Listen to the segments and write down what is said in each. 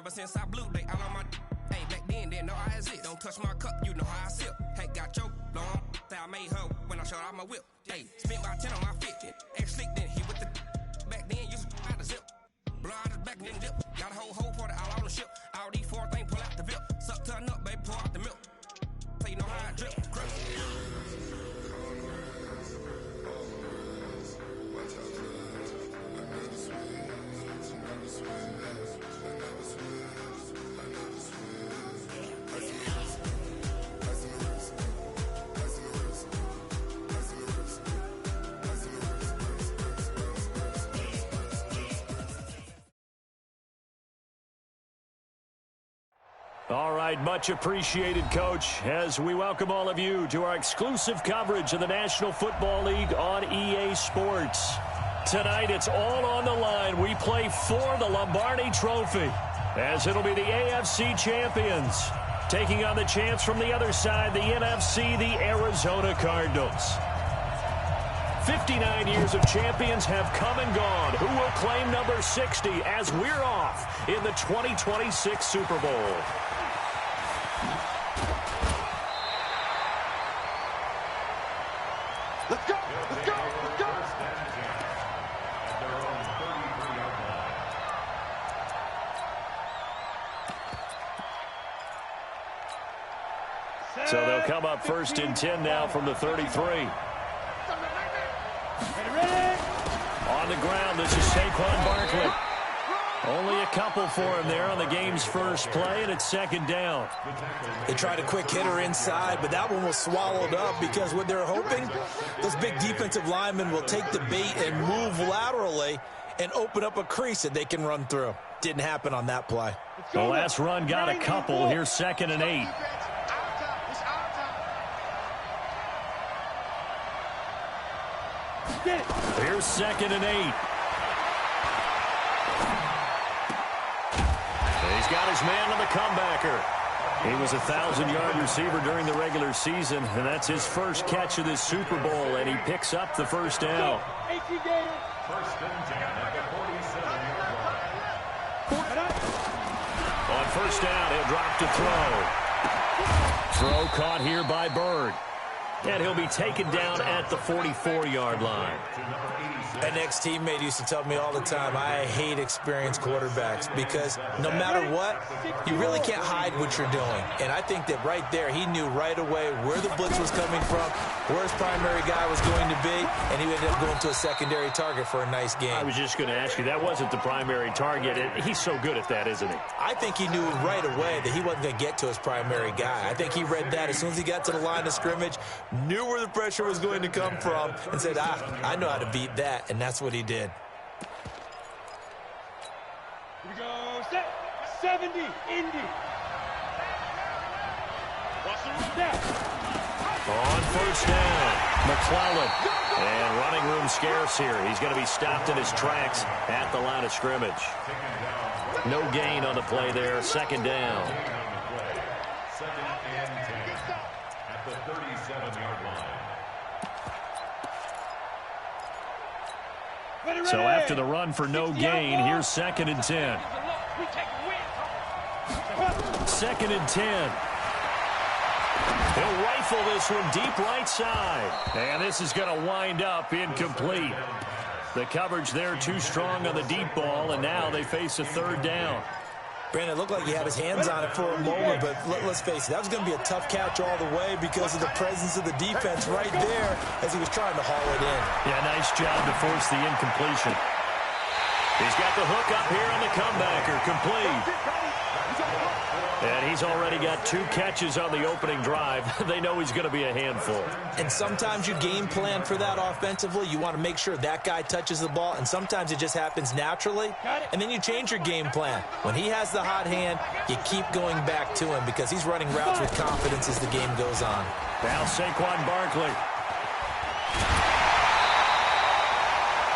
Ever since I blew, they all on my hey, back then, didn't know I exist. Don't touch my cup, you know how I sip. Hey, got your long, say I made her when I showed out my whip. Hey, spent my 10 on my fit. Ex-slick, then he with the back then, used to out the zip. Blow out his back, then dip. Got a whole party all on the ship. All these four things, pull out the VIP. Suck, turn up, baby, pour out the milk. So you know how I drip. All right, much appreciated, Coach, as we welcome all of you to our exclusive coverage of the National Football League on EA Sports. Tonight, it's all on the line. We play for the Lombardi Trophy, as it'll be the AFC champions taking on the champs from the other side, the NFC, the Arizona Cardinals. 59 years of champions have come and gone. Who will claim number 60 as we're off in the 2026 Super Bowl? Let's go! Let's go! Let's go! So they'll come up first and 10 now from the 33. On the ground, this is Saquon Barkley. Only a couple for him there on the game's first play, and it's second down. They tried a quick hitter inside, but that one was swallowed up because what they're hoping, those big defensive linemen will take the bait and move laterally and open up a crease that they can run through. Didn't happen on that play. The last run got a couple. Here's second and 8. Here's second and 8. He's got his man on the comebacker. He was a 1,000-yard receiver during the regular season, and that's his first catch of this Super Bowl, and he picks up the first down. On first down, he'll drop to throw. Throw caught here by Bird. And he'll be taken down at the 44-yard line. An ex-teammate used to tell me all the time, I hate experienced quarterbacks because no matter what, you really can't hide what you're doing. And I think that right there, he knew right away where the blitz was coming from, where his primary guy was going to be, and he ended up going to a secondary target for a nice game. I was just going to ask you, that wasn't the primary target. He's so good at that, isn't he? I think he knew right away that he wasn't going to get to his primary guy. I think he read that as soon as he got to the line of scrimmage, knew where the pressure was going to come from, and said, I know how to beat that. And that's what he did. Here we go. Set. 70. Indy. On first down, McClellan. And running room scarce here. He's going to be stopped in his tracks at the line of scrimmage. No gain on the play there. Second down. Second and 10 at the 37-yard line. So after the run for no gain, here's second and 10. Second and 10. He'll rifle this one deep right side. And this is going to wind up incomplete. The coverage there too strong on the deep ball, and now they face a third down. Brandon, it looked like he had his hands on it for a moment, but let's face it, that was going to be a tough catch all the way because of the presence of the defense right there as he was trying to haul it in. Yeah, nice job to force the incompletion. He's got the hook up here on the comebacker, complete. And he's already got 2 catches on the opening drive. They know he's going to be a handful. And sometimes you game plan for that offensively. You want to make sure that guy touches the ball, and sometimes it just happens naturally. And then you change your game plan. When he has the hot hand, you keep going back to him because he's running routes with confidence as the game goes on. Now Saquon Barkley.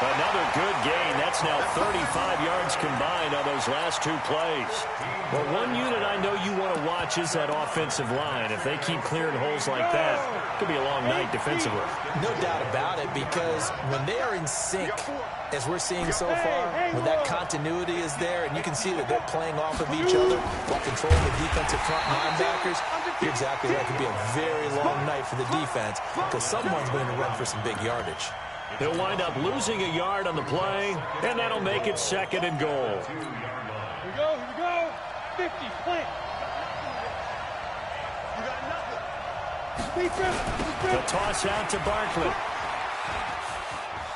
Another good gain. That's now 35 yards combined on those last two plays. Well, one unit I know you want to watch is that offensive line. If they keep clearing holes like that, it could be a long night defensively. No doubt about it, because when they are in sync, as we're seeing so far, when that continuity is there, and you can see that they're playing off of each other while controlling the defensive front linebackers, you're exactly right. It could be a very long night for the defense because someone's going to run for some big yardage. He'll wind up losing a yard on the play, and that'll make it 2nd and goal. Here we go. 50, plant. You got nothing. The toss out to Barkley.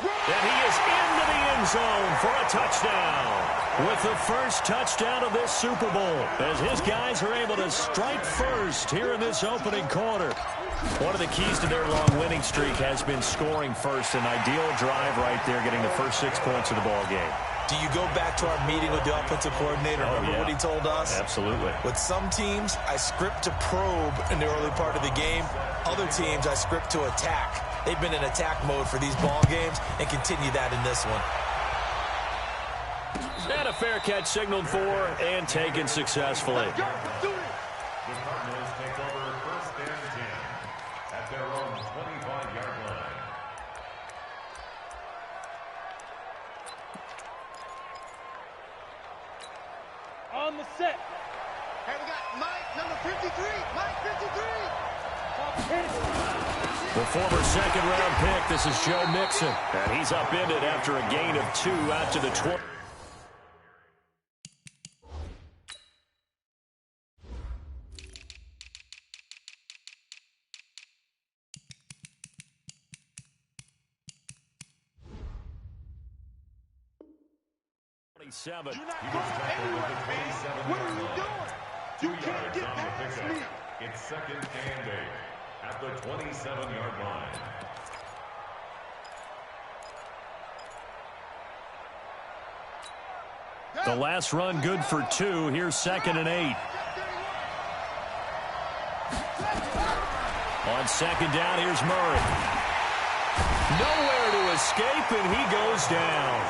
And he is into the end zone for a touchdown. With the first touchdown of this Super Bowl, as his guys are able to strike first here in this opening quarter. One of the keys to their long winning streak has been scoring first. An ideal drive right there, getting the first 6 points of the ball game. Do you go back to our meeting with the offensive coordinator? Remember what he told us? Absolutely. With some teams, I script to probe in the early part of the game. Other teams, I script to attack. They've been in attack mode for these ball games and continue that in this one. And a fair catch signaled for and taken successfully. The Cardinals take over 1st and 10 at their own 25-yard line. On the set. Hey, we got Mike, number 53. Mike, 53. The former 2nd-round pick, this is Joe Mixon. And he's upended after a gain of 2 out to the 20. You're not going anywhere, man. What are you doing? You can't get past me. It's 2nd and 8 at the 27-yard line. The last run good for 2. Here's 2nd and 8. On 2nd down, here's Murray. Nowhere to escape, and he goes down.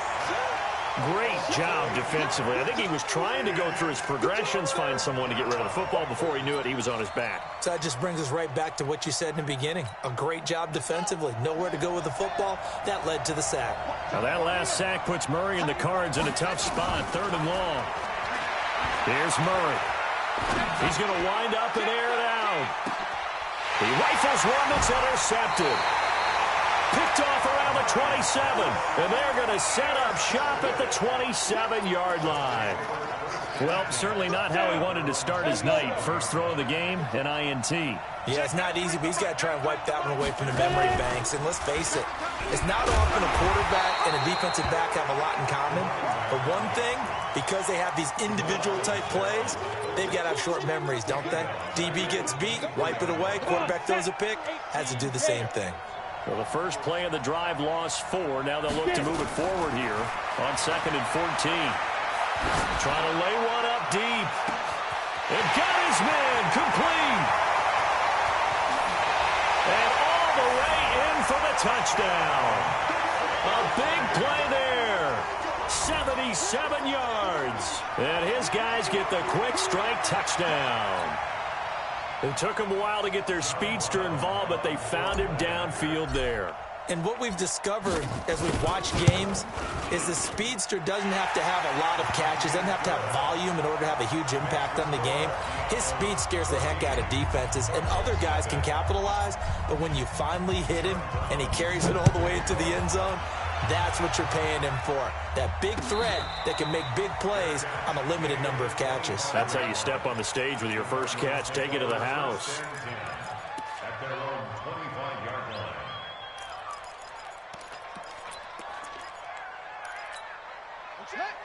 Great job defensively. I think he was trying to go through his progressions, find someone to get rid of the football. Before he knew it, he was on his back. So that just brings us right back to what you said in the beginning. A great job defensively. Nowhere to go with the football. That led to the sack. Now that last sack puts Murray and the Cards in a tough spot. 3rd and long. Here's Murray. He's going to wind up and air it out. He rifles one that's intercepted. Picked off around the 27, and they're going to set up shop at the 27-yard line. Well, certainly not how he wanted to start his night. First throw of the game, an INT. Yeah, it's not easy, but he's got to try and wipe that one away from the memory banks. And let's face it, it's not often a quarterback and a defensive back have a lot in common. But one thing, because they have these individual type plays, they've got to have short memories, don't they? DB gets beat, wipe it away, quarterback throws a pick, has to do the same thing. Well, the first play of the drive lost 4. Now they'll look to move it forward here on 2nd and 14. Trying to lay one up deep. And got his man complete. And all the way in for the touchdown. A big play there. 77 yards. And his guys get the quick strike touchdown. It took them a while to get their speedster involved, but they found him downfield there. And what we've discovered as we've watched games is the speedster doesn't have to have a lot of catches, doesn't have to have volume in order to have a huge impact on the game. His speed scares the heck out of defenses, and other guys can capitalize, but when you finally hit him and he carries it all the way into the end zone, that's what you're paying him for. That big threat that can make big plays on a limited number of catches. That's how you step on the stage with your first catch. Take it to the house. At their own 25-yard line.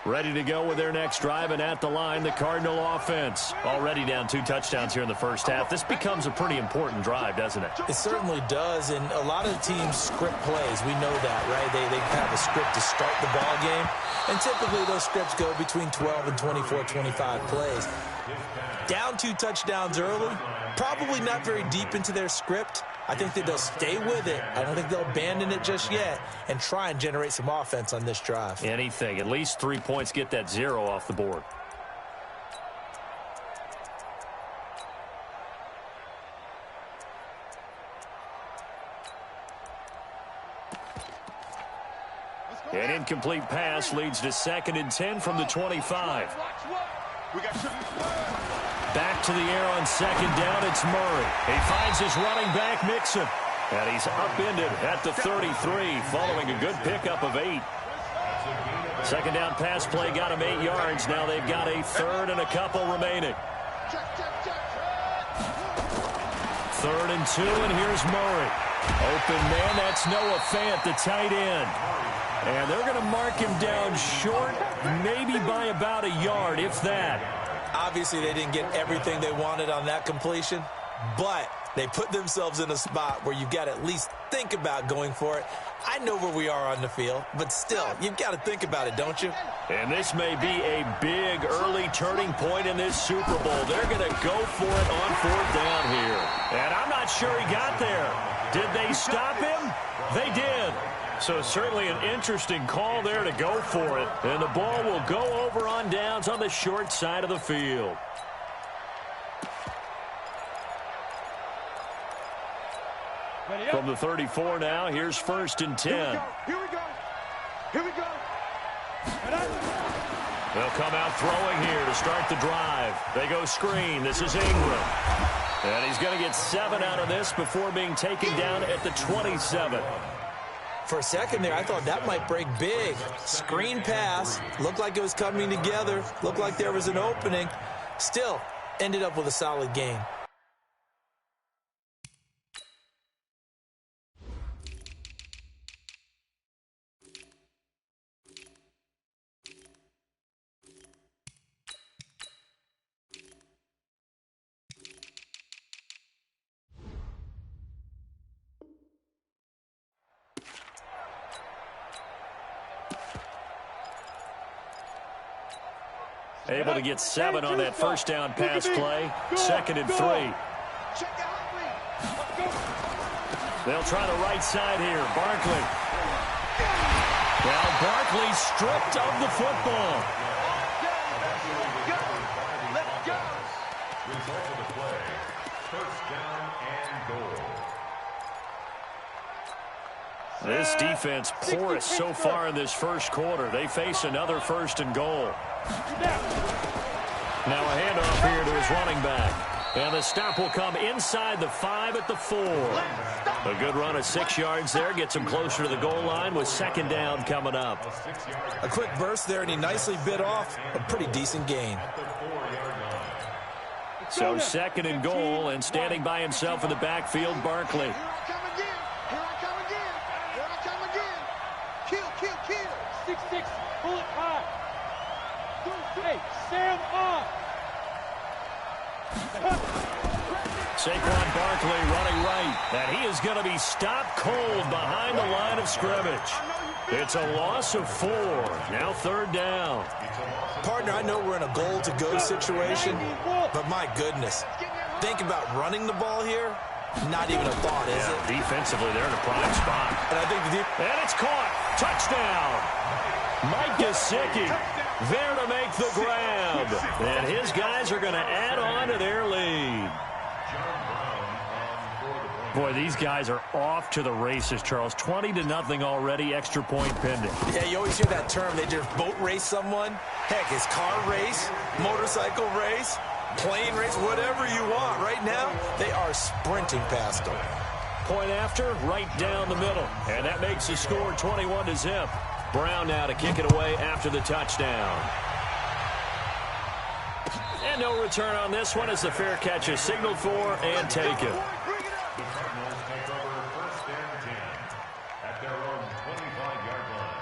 Ready to go with their next drive, and at the line, the Cardinal offense. Already down 2 touchdowns here in the first half. This becomes a pretty important drive, doesn't it? It certainly does, and a lot of the teams script plays. We know that, right? They have a script to start the ball game, and typically those scripts go between 12 and 24, 25 plays. Down 2 touchdowns early, probably not very deep into their script, I think that they'll stay with it. I don't think they'll abandon it just yet and try and generate some offense on this drive. Anything. At least 3 points, get that 0 off the board. An incomplete pass leads to 2nd and 10 from the 25. Back to the air on 2nd down, it's Murray. He finds his running back, Mixon. And he's upended at the 33, following a good pickup of 8. 2nd down pass play got him 8 yards. Now they've got a 3rd and a couple remaining. 3rd and 2, and here's Murray. Open man, that's Noah Fant, the tight end. And they're going to mark him down short, maybe by about a yard, if that. Obviously, they didn't get everything they wanted on that completion, but they put themselves in a spot where you've got to at least think about going for it. I know where we are on the field, but still, you've got to think about it, don't you? And this may be a big early turning point in this Super Bowl. They're going to go for it on 4th down here. And I'm not sure he got there. Did they stop him? They did. So certainly an interesting call there to go for it. And the ball will go over on downs on the short side of the field. From the 34 now, here's 1st and 10. Here we go. Here we go. They'll come out throwing here to start the drive. They go screen. This is Ingram. And he's going to get 7 out of this before being taken down at the 27. For a second there, I thought that might break big. Screen pass. Looked like it was coming together. Looked like there was an opening. Still, ended up with a solid gain. Able to get 7 on that 1st down pass play. 2nd and 3. They'll try the right side here. Barkley. Now Barkley stripped of the football. Result of the play, 1st down and goal. This defense porous so far in this 1st quarter. They face another 1st and goal. Now a handoff here to his running back. And the stop will come inside the 5 at the 4. A good run of 6 yards there. Gets him closer to the goal line with 2nd down coming up. A quick burst there, and he nicely bit off a pretty decent gain. So 2nd and goal, and standing by himself in the backfield, Barkley. Here I come again. Kill. 6'6", bullet high. Hey, Sam off. Saquon Barkley running right, and he is going to be stopped cold behind the line of scrimmage. It's a loss of 4. Now 3rd down. Partner, I know we're in a goal-to-go situation, but my goodness, think about running the ball here. Not even a thought, is it? Defensively, they're in a prime spot. And I think and it's caught. Touchdown. Mike Gesicki there to make the grab. And his guys are going to add on to their lead. Boy, these guys are off to the races, Charles. 20-0 already, extra point pending. Yeah, you always hear that term. They just boat race someone. Heck, it's car race, motorcycle race, plane race, whatever you want. Right now, they are sprinting past them. Point after, right down the middle. And that makes the score 21-0. Brown now to kick it away after the touchdown. And no return on this one as the fair catch is signaled for and taken. The Cardinals take over 1st and 10 at their own 25-yard line.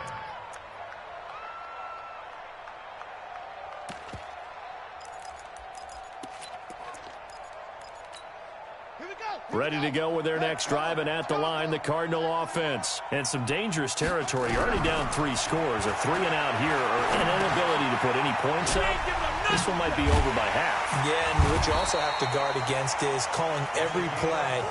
Ready to go with their next drive, and at the line, the Cardinal offense. And some dangerous territory. Already down 3 scores. A 3-and-out here, or an inability to put any points up. this one might be over by half. Yeah, and what you also have to guard against is calling every play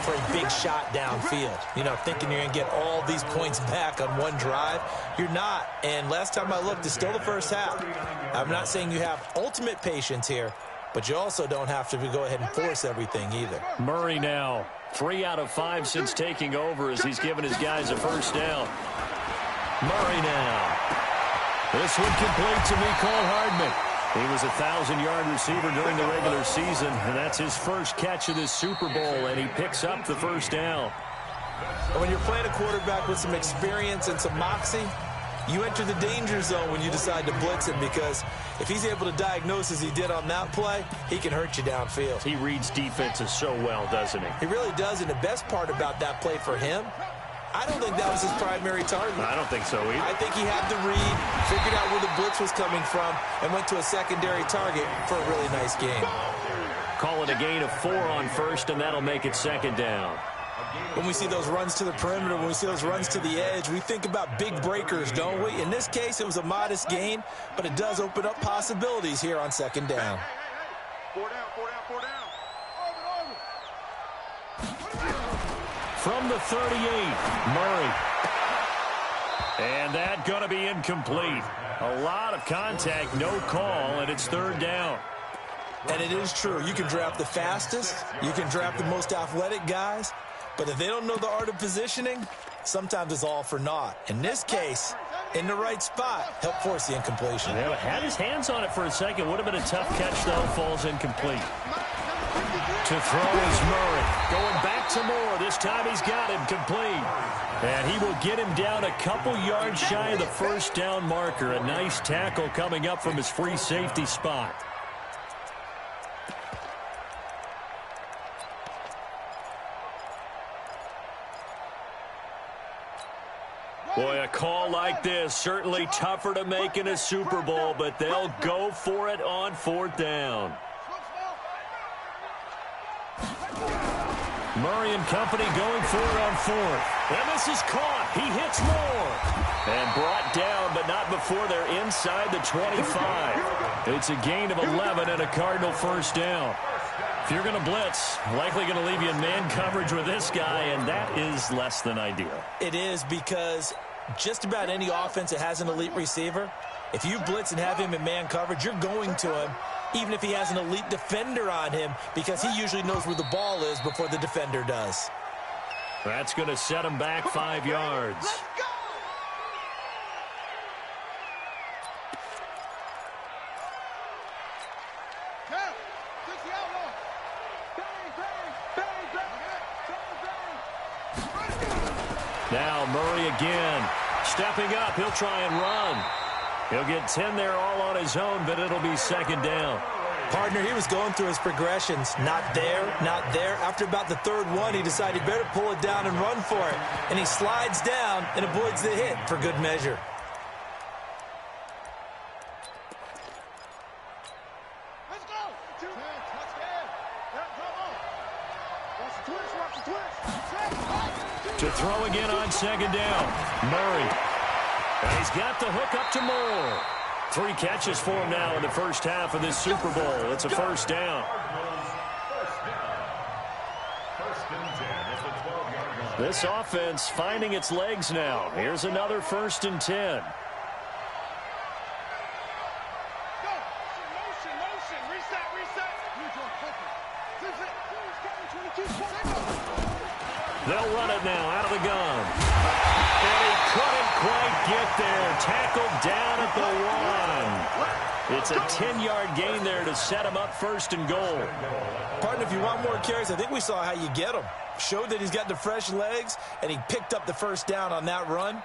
for a big shot downfield. You know, thinking you're going to get all these points back on one drive. You're not. And last time I looked, it's still the first half. I'm not saying you have ultimate patience here, but you also don't have to go ahead and force everything either. Murray now, 3 out of 5 since taking over as he's given his guys a first down. Murray now. This one complete to Mecole Hardman. He was a 1,000-yard receiver during the regular season, and that's his first catch of this Super Bowl, and he picks up the first down. And when you're playing a quarterback with some experience and some moxie, you enter the danger zone when you decide to blitz him, because if he's able to diagnose as he did on that play, he can hurt you downfield. He reads defenses so well, doesn't he? He really does, and the best part about that play for him, I don't think that was his primary target. I don't think so either. I think he had to read, figured out where the blitz was coming from, and went to a secondary target for a really nice game. Call it a gain of 4 on first, and that'll make it second down. When we see those runs to the perimeter, when we see those runs to the edge, we think about big breakers, don't we? In this case, it was a modest gain, but it does open up possibilities here on second down. 4 down, 4 down, 4 down. From the 38, Murray. And that going to be incomplete. A lot of contact, no call, and it's third down. And it is true. You can draft the fastest. You can draft the most athletic guys. But if they don't know the art of positioning, sometimes it's all for naught. In this case, in the right spot, help force the incompletion. Yeah, had his hands on it for a second. Would have been a tough catch, though. Falls incomplete. To throw is Murray. Going back to Moore. This time he's got him complete. And he will get him down a couple yards shy of the first down marker. A nice tackle coming up from his free safety spot. Boy, a call like this, certainly tougher to make in a Super Bowl, but they'll go for it on 4th down. Murray and company going for it on 4th. And this is caught. He hits Moore. And brought down, but not before they're inside the 25. It's a gain of 11 and a Cardinal first down. If you're going to blitz, likely going to leave you in man coverage with this guy, and that is less than ideal. It is, because just about any offense that has an elite receiver, if you blitz and have him in man coverage, you're going to him, even if he has an elite defender on him, because he usually knows where the ball is before the defender does. That's going to set him back 5 yards. Let's go! Now Murray again. Stepping up, he'll try and run. He'll get 10 there all on his own, but it'll be second down. Partner, he was going through his progressions. Not there, not there. After about the third one, he decided he better pull it down and run for it. And he slides down and avoids the hit for good measure. Let's go! Touchdown! Watch the twist, watch the twist. To throw again on second down. Murray. And he's got the hook up to Moore. 3 catches for him now in the first half of this Super Bowl. It's a first down. This offense finding its legs now. Here's another 1st and 10. They'll run it now out of the gun. And he couldn't quite get there. Tackled down at the 1. It's a 10-yard gain there to set him up 1st and goal. Partner, if you want more carries, I think we saw how you get him. Showed that he's got the fresh legs, and he picked up the first down on that run.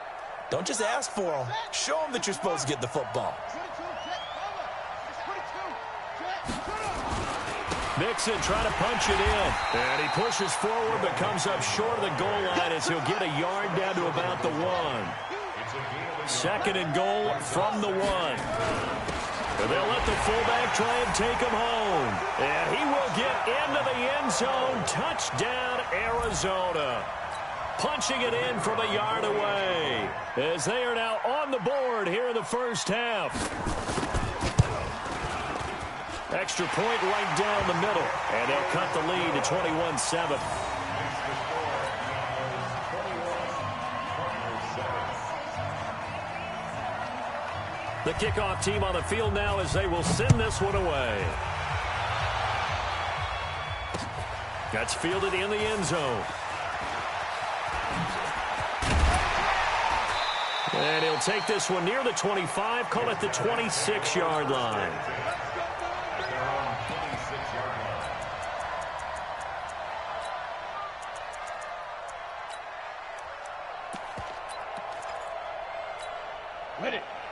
Don't just ask for him. Show him that you're supposed to get the football. Mixon trying to punch it in. And he pushes forward but comes up short of the goal line as he'll get a yard down to about the 1. 2nd and goal from the 1. And they'll let the fullback try and take him home. And he will get into the end zone. Touchdown, Arizona. Punching it in from a yard away as they are now on the board here in the first half. Extra point right down the middle. And they'll cut the lead to 21-7. The kickoff team on the field now as they will send this one away. That's fielded in the end zone. And he'll take this one near the 25, call it the 26-yard line.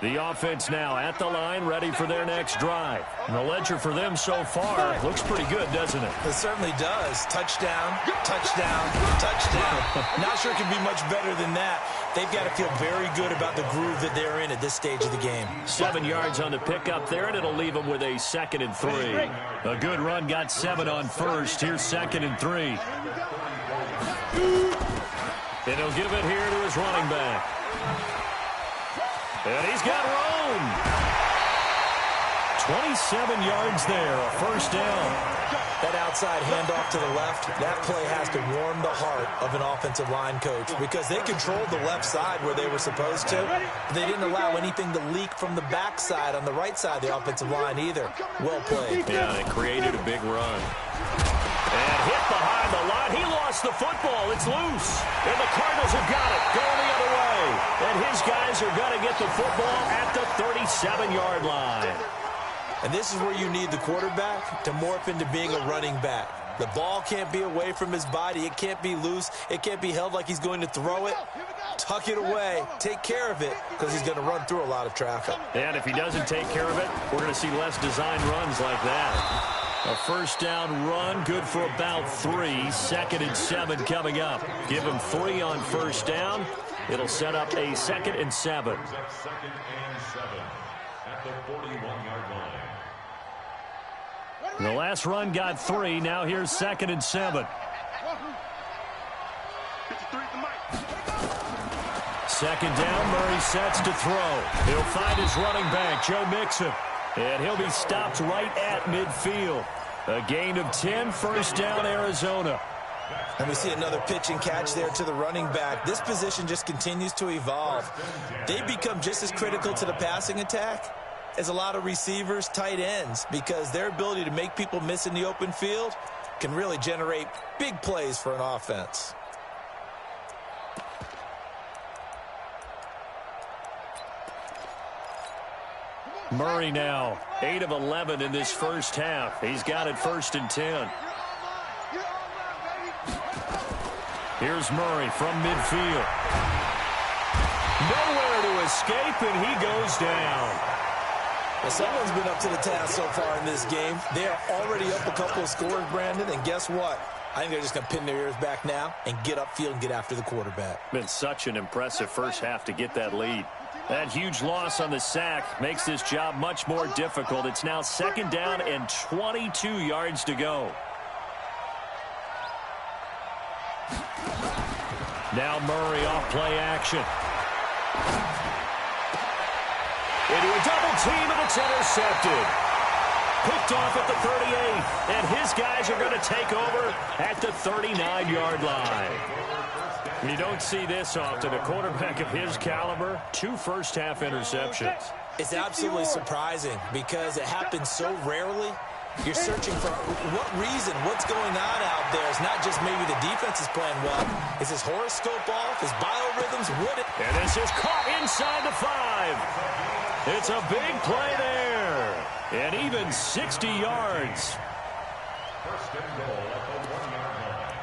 The offense now at the line, ready for their next drive. And the ledger for them so far looks pretty good, doesn't it? It certainly does. Touchdown, touchdown, touchdown. Not sure it can be much better than that. They've got to feel very good about the groove that they're in at this stage of the game. 7 yards on the pickup there, and it'll leave them with a 2nd and 3. A good run got 7 on first. Here's 2nd and 3. And he'll give it here to his running back. And he's got room. 27 yards there, a first down. That outside handoff to the left, that play has to warm the heart of an offensive line coach because they controlled the left side where they were supposed to. They didn't allow anything to leak from the backside on the right side of the offensive line either. Well played. Yeah, they created a big run. And hit behind the line. He lost the football. It's loose. And the Cardinals have got it. Going the other way. And his guys are going to get the football at the 37-yard line. And this is where you need the quarterback to morph into being a running back. The ball can't be away from his body. It can't be loose. It can't be held like he's going to throw it. Tuck it away. Take care of it because he's going to run through a lot of traffic. And if he doesn't take care of it, we're going to see less design runs like that. A first down run, good for about 3. 2nd and 7 coming up. Give him 3 on first down. It'll set up a 2nd and 7. 2nd and 7 at the 41-yard line. The last run got 3. Now here's 2nd and 7. 2nd down, Murray sets to throw. He'll find his running back, Joe Mixon. And he'll be stopped right at midfield. A gain of 10, first down, Arizona. And we see another pitch and catch there to the running back. This position just continues to evolve. They become just as critical to the passing attack as a lot of receivers, tight ends, because their ability to make people miss in the open field can really generate big plays for an offense. Murray now, 8 of 11 in this first half. He's got it 1st and 10. Here's Murray from midfield. Nowhere to escape, and he goes down. Well, someone's been up to the task so far in this game. They are already up a couple of scores, Brandon, and guess what? I think they're just going to pin their ears back now and get upfield and get after the quarterback. Been such an impressive first half to get that lead. That huge loss on the sack makes this job much more difficult. It's now 2nd down and 22 yards to go. Now Murray off play action. Into a double team, and it's intercepted. Picked off at the 38, and his guys are going to take over at the 39-yard line. You don't see this often. A quarterback of his caliber, 2 first-half interceptions. It's absolutely surprising because it happens so rarely. You're searching for what reason, what's going on out there. It's not just maybe the defense is playing well. Is his horoscope off? His biorhythms? And this is caught inside the 5. It's a big play there. And even 60 yards. 1st and goal at the 1-yard line.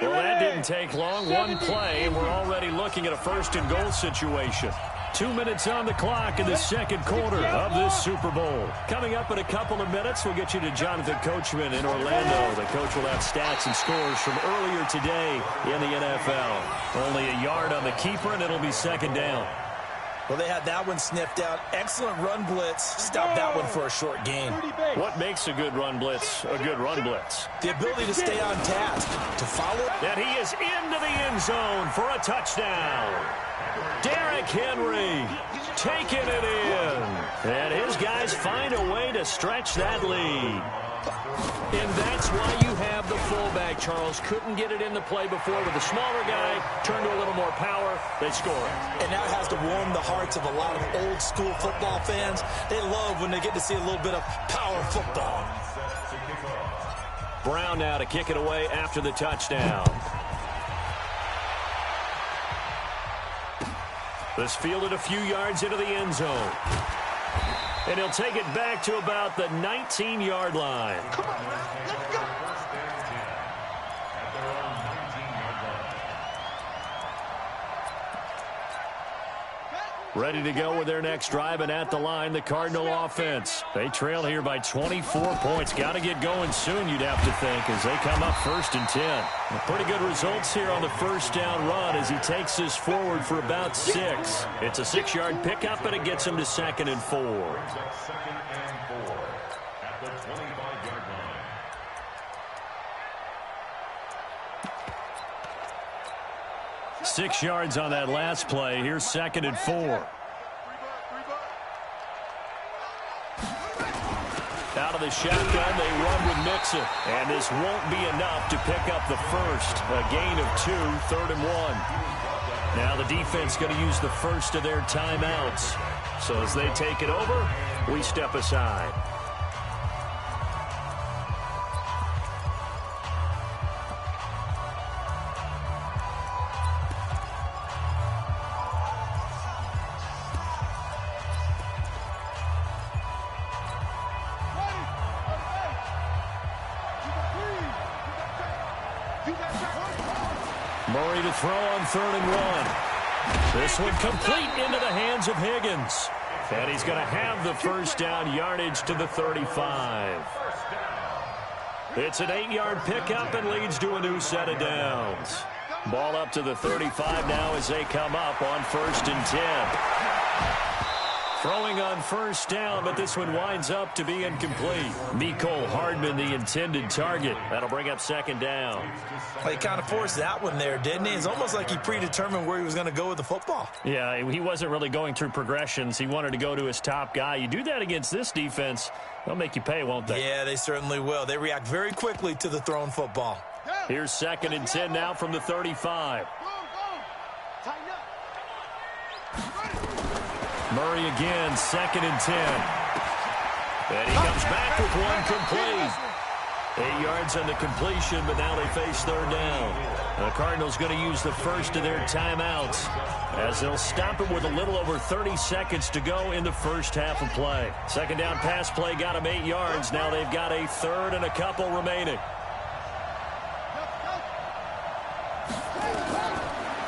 Well, that didn't take long. One play, and we're already looking at a 1st and goal situation. 2 minutes on the clock in the 2nd quarter of this Super Bowl. Coming up in a couple of minutes, we'll get you to Jonathan Coachman in Orlando. The coach will have stats and scores from earlier today in the NFL. Only a yard on the keeper, and it'll be 2nd down. Well, they had that one sniffed out. Excellent run blitz. Stop that one for a short gain. What makes a good run blitz a good run blitz? The ability to stay on task, to follow. And he is into the end zone for a touchdown. Derrick Henry. taking it in. And his guys find a way to stretch that lead. And that's why you have the fullback, Charles. Couldn't get it into play before with a smaller guy. Turned to a little more power. They score it. And that has to warm the hearts of a lot of old school football fans. They love when they get to see a little bit of power football. Brown now to kick it away after the touchdown. This fielded a few yards into the end zone. And he'll take it back to about the 19-yard line. Come on, man. Let's go. First and 10 at their own 19-yard line. Ready to go with their next drive, and at the line, the Cardinal offense. They trail here by 24 points. Got to get going soon, you'd have to think, as they come up 1st and 10. Pretty good results here on the first down run as he takes this forward for about 6. It's a 6-yard pickup, and it gets him to 2nd and 4. Brings up 2nd and 4 at the 25-yard line. Six yards on that last play. Here's 2nd and 4. Out of the shotgun, they run with Mixon. And this won't be enough to pick up the first. A gain of 2, 3rd and 1. Now the defense going to use the first of their timeouts. So as they take it over, we step aside. Murray to throw on 3rd and 1. This one complete into the hands of Higgins. And he's going to have the first down, yardage to the 35. It's an 8-yard pickup and leads to a new set of downs. Ball up to the 35 now as they come up on 1st and 10. Throwing on first down, but this one winds up to be incomplete. Mecole Hardman, the intended target. That'll bring up 2nd down. Well, he kind of forced that one there, didn't he? It's almost like he predetermined where he was going to go with the football. Yeah, he wasn't really going through progressions. He wanted to go to his top guy. You do that against this defense, they'll make you pay, won't they? Yeah, they certainly will. They react very quickly to the thrown football. Here's 2nd and 10 now from the 35. Tighten up. Murray again, 2nd and 10. And he comes back with one complete. 8 yards on the completion, but now they face 3rd down. The Cardinals going to use the first of their timeouts as they'll stop it with a little over 30 seconds to go in the first half of play. 2nd down pass play got them 8 yards. Now they've got a 3rd and a couple remaining.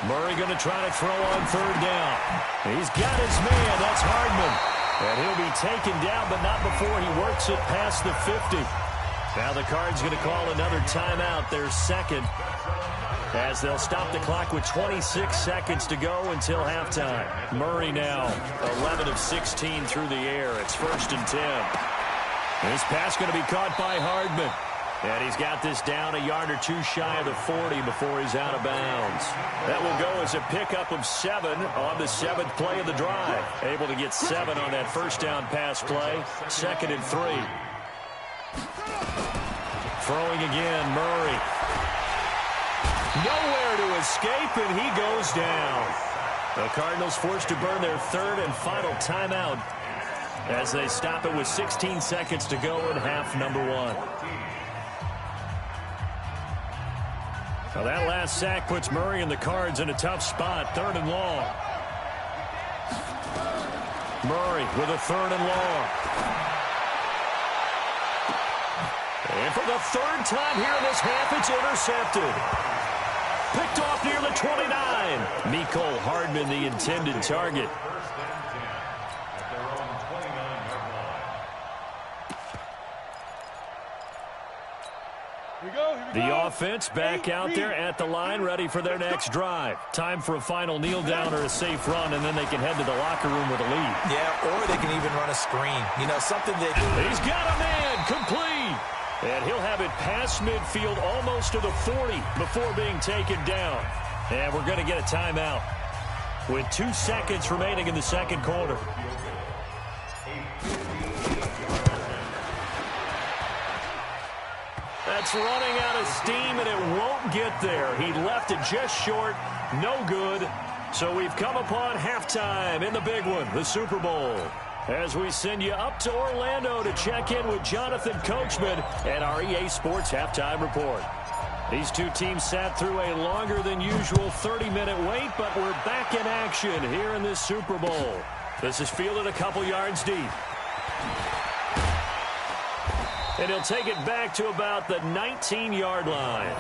Murray going to try to throw on 3rd down. He's got his man. That's Hardman. And he'll be taken down, but not before he works it past the 50. Now the Cards going to call another timeout, their 2nd, as they'll stop the clock with 26 seconds to go until halftime. Murray now 11 of 16 through the air. It's 1st and 10. This pass going to be caught by Hardman. And he's got this down a yard or 2 shy of the 40 before he's out of bounds. That will go as a pickup of 7 on the 7th play of the drive. Able to get 7 on that first down pass play. 2nd and 3. Throwing again, Murray. Nowhere to escape, and he goes down. The Cardinals forced to burn their 3rd and final timeout as they stop it with 16 seconds to go in half number 1. Now that last sack puts Murray and the Cards in a tough spot. 3rd and long. Murray with a 3rd and long. And for the 3rd time here in this half, it's intercepted. Picked off near the 29. Mecole Hardman, the intended target. The offense back out there at the line, ready for their next drive. Time for a final kneel down or a safe run, and then they can head to the locker room with a lead. Yeah, or they can even run a screen. You know, something that... He's got a man, complete. And he'll have it past midfield, almost to the 40 before being taken down. And we're going to get a timeout. with 2 seconds remaining in the second quarter. That's running out of steam, and it won't get there. He left it just short. No good. So we've come upon halftime in the big one, the Super Bowl. As we send you up to Orlando to check in with Jonathan Coachman and our EA Sports Halftime Report. These two teams sat through a longer than usual 30-minute wait, but we're back in action here in this Super Bowl. This is fielded a couple yards deep. And he'll take it back to about the 19-yard line.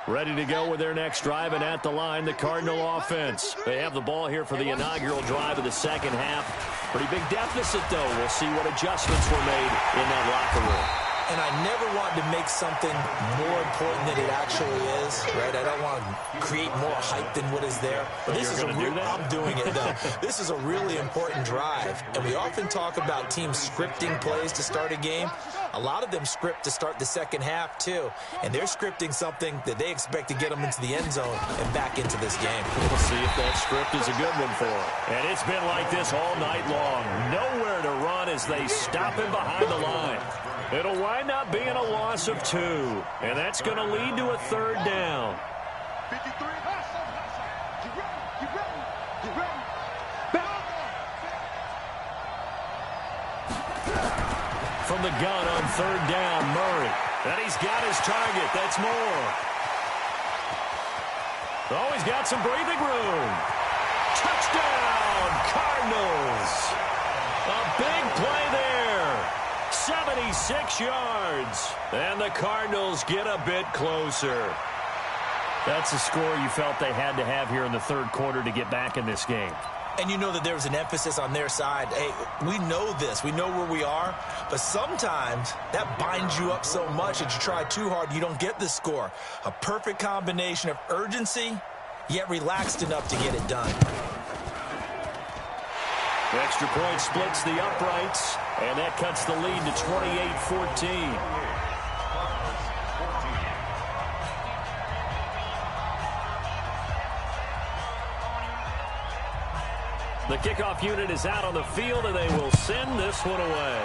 Ready to go with their next drive, and at the line, the Cardinal offense. They have the ball here for the inaugural drive of the second half. Pretty big deficit, though. We'll see what adjustments were made in that locker room. And I never want to make something more important than it actually is, right? I don't want to create more hype than what is there. But this is I'm doing it, though. This is a really important drive. And we often talk about teams scripting plays to start a game. A lot of them script to start the second half, too. And they're scripting something that they expect to get them into the end zone and back into this game. We'll see if that script is a good one for them. And it's been like this all night long. Nowhere to run as they stop him behind the line. It'll wind up being a loss of 2. And that's going to lead to a third down. 53. Get ready. From the gun on third down, Murray. And he's got his target. That's Moore. Oh, he's got some breathing room. Touchdown, Cardinals. A big play there. 76 yards. And the Cardinals get a bit closer. That's a score you felt they had to have here in the third quarter to get back in this game. And you know that there was an emphasis on their side. Hey, we know this. We know where we are. But sometimes that binds you up so much that you try too hard, you don't get the score. A perfect combination of urgency, yet relaxed enough to get it done. The extra point splits the uprights, and that cuts the lead to 28-14. The kickoff unit is out on the field, and they will send this one away.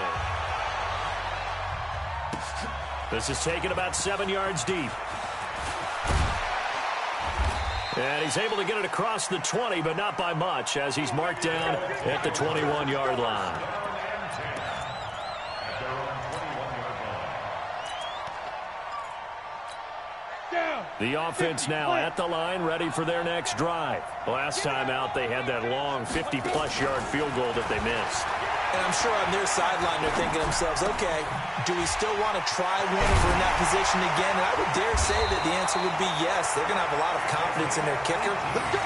This is taken about 7 yards deep. And he's able to get it across the 20, but not by much, as he's marked down at the 21-yard line. The offense now at the line, ready for their next drive. Last time out, they had that long 50-plus yard field goal that they missed. And I'm sure on their sideline, they're thinking to themselves, okay, do we still want to try one if we're in that position again? And I would dare say that the answer would be yes. They're going to have a lot of confidence in their kicker.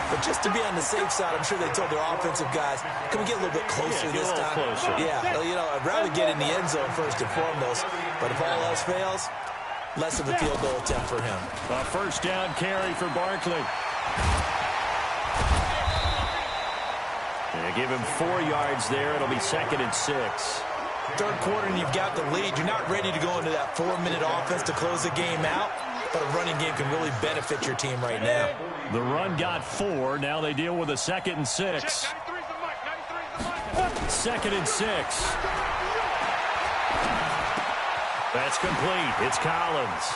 But just to be on the safe side, I'm sure they told their offensive guys, can we get a little bit closer this time? Closer. Yeah, you know, I'd rather get in the end zone first and foremost. But if all else fails, less of a field goal attempt for him. A first down carry for Barkley. They give him 4 yards there. It'll be 2nd and 6. Third quarter and you've got the lead. You're not ready to go into that 4-minute offense to close the game out, but a running game can really benefit your team right now. The run got 4. Now they deal with a 2nd and 6. 2nd and 6. That's complete. It's Collins.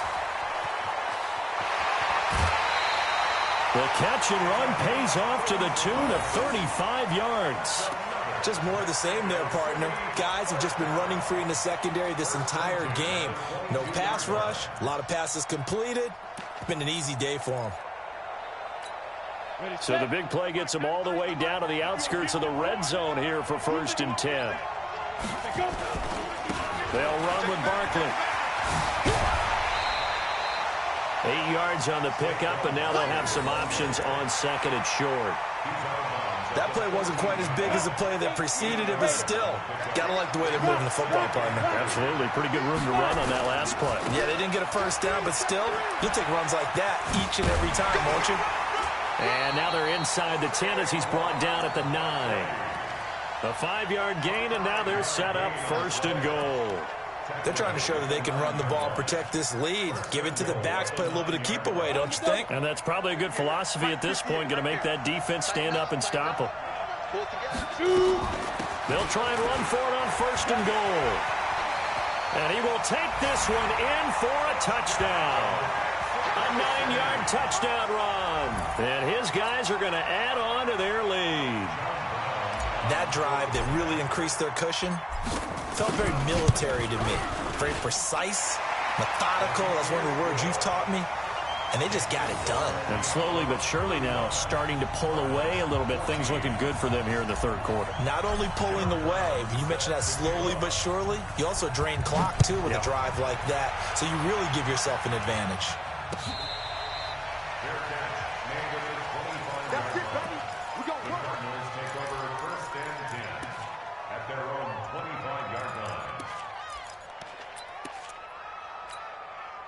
The catch and run pays off to the tune of 35 yards. Just more of the same there, partner. Guys have just been running free in the secondary this entire game. No pass rush, a lot of passes completed. Been an easy day for them. So the big play gets them all the way down to the outskirts of the red zone here for 1st and 10. They'll run with Barkley. 8 yards on the pickup, and now they'll have some options on 2nd and short. That play wasn't quite as big as the play that preceded it, but still, gotta like the way they're moving the football, partner. Absolutely. Pretty good room to run on that last play. Yeah, they didn't get a first down, but still, you'll take runs like that each and every time, won't you? 'you? And now they're inside the 10 as he's brought down at the 9. 9. 9 yards on the pickup, and now they'll have some options on 2nd and short. 2nd and 6. That's complete. It's Collins. A 5-yard gain, and now they're set up 1st and goal. They're trying to show that they can run the ball, protect this lead, give it to the backs, play a little bit of keep away, don't you think? And that's probably a good philosophy at this point, going to make that defense stand up and stop them. They'll try and run for it on 1st and goal. And he will take this one in for a touchdown. A 9-yard touchdown run. And his guys are going to add on to their lead. That drive that really increased their cushion felt very military to me. Very precise, methodical. That's one of the words you've taught me. And they just got it done. And slowly but surely now starting to pull away a little bit. Things looking good for them here in the 3rd quarter. Not only pulling away, but you mentioned that slowly but surely. You also drain clock, too, with a drive like that. So you really give yourself an advantage. That's it, baby. We got work. Cardinals take over 1st and 10 at their own 25-yard line.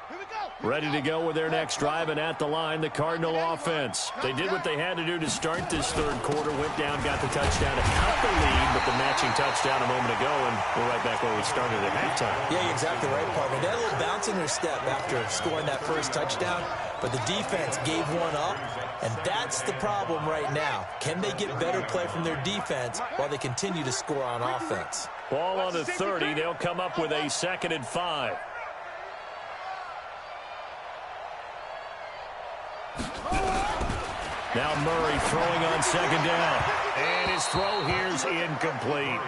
Here we go. Ready to go with their next drive, and at the line, the Cardinal offense. They did what they had to do to start this 3rd quarter, went down, got the touchdown to cut the lead, but the matching touchdown a moment ago, and we're right back where we started at halftime. Yeah, you're exactly right, partner. They had a little bounce in their step after scoring that first touchdown, but the defense gave one up, and that's the problem right now. Can they get better play from their defense while they continue to score on offense? Ball on the 30. They'll come up with a 2nd and 5. Now Murray throwing on 2nd down. And his throw here's incomplete.